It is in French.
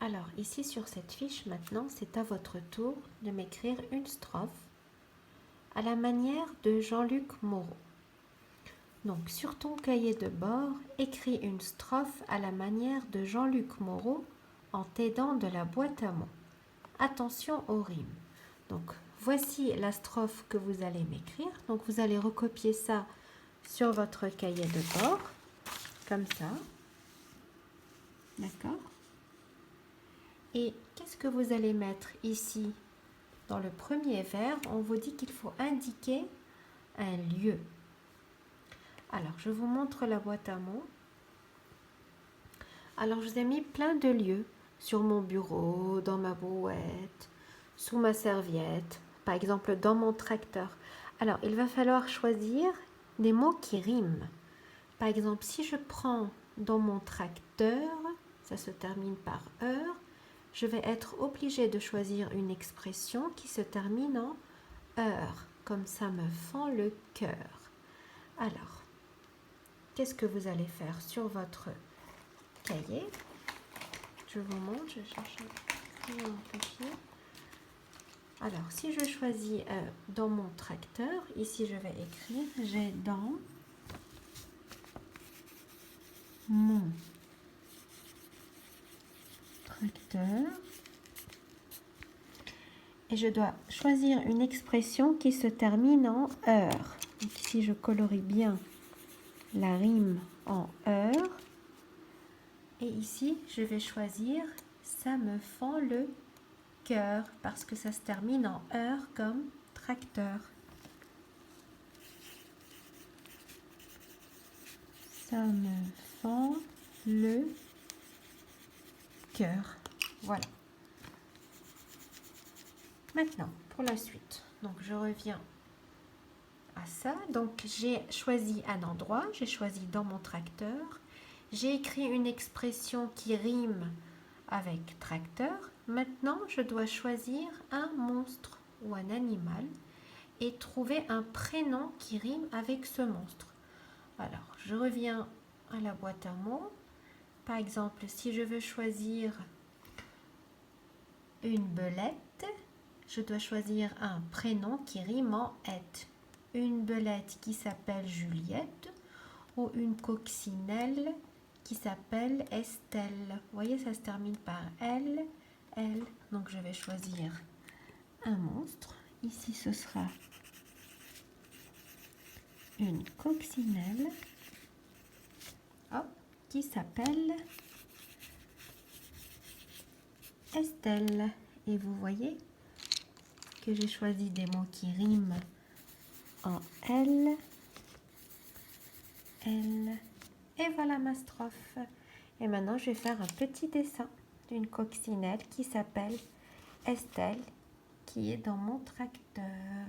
Alors, ici sur cette fiche, maintenant, c'est à votre tour de m'écrire une strophe à la manière de Jean-Luc Moreau. Donc, sur ton cahier de bord, écris une strophe à la manière de Jean-Luc Moreau en t'aidant de la boîte à mots. Attention aux rimes. Donc, voici la strophe que vous allez m'écrire. Donc, vous allez recopier ça sur votre cahier de bord, comme ça. D'accord ? Et qu'est-ce que vous allez mettre ici? Dans le premier vers, on vous dit qu'il faut indiquer un lieu. Alors, je vous montre la boîte à mots. Alors, je vous ai mis plein de lieux sur mon bureau, dans ma brouette, sous ma serviette, par exemple dans mon tracteur. Alors, il va falloir choisir des mots qui riment. Par exemple, si je prends dans mon tracteur, ça se termine par heure, je vais être obligée de choisir une expression qui se termine en heure, comme ça me fend le cœur. Alors, qu'est-ce que vous allez faire sur votre cahier? Je vous montre, je cherche un papier. Alors, si je choisis dans mon tracteur, ici je vais écrire, j'ai dans mon tracteur. Et je dois choisir une expression qui se termine en heure. Donc ici, je colorie bien la rime en heure. Et ici, je vais choisir ça me fend le cœur parce que ça se termine en heure comme tracteur. Ça me fend le cœur. Voilà. Maintenant, pour la suite. Donc, je reviens à ça. Donc, j'ai choisi un endroit. J'ai choisi dans mon tracteur. J'ai écrit une expression qui rime avec tracteur. Maintenant, je dois choisir un monstre ou un animal et trouver un prénom qui rime avec ce monstre. Alors, je reviens à la boîte à mots. Par exemple, si je veux choisir une belette, je dois choisir un prénom qui rime en ette. Une belette qui s'appelle Juliette ou une coccinelle qui s'appelle Estelle. Vous voyez, ça se termine par L, L. Donc, je vais choisir un monstre. Ici, ce sera une coccinelle qui s'appelle Estelle. Et vous voyez que j'ai choisi des mots qui riment en L, L. Et voilà ma strophe. Et maintenant, je vais faire un petit dessin d'une coccinelle qui s'appelle Estelle, qui est dans mon tracteur.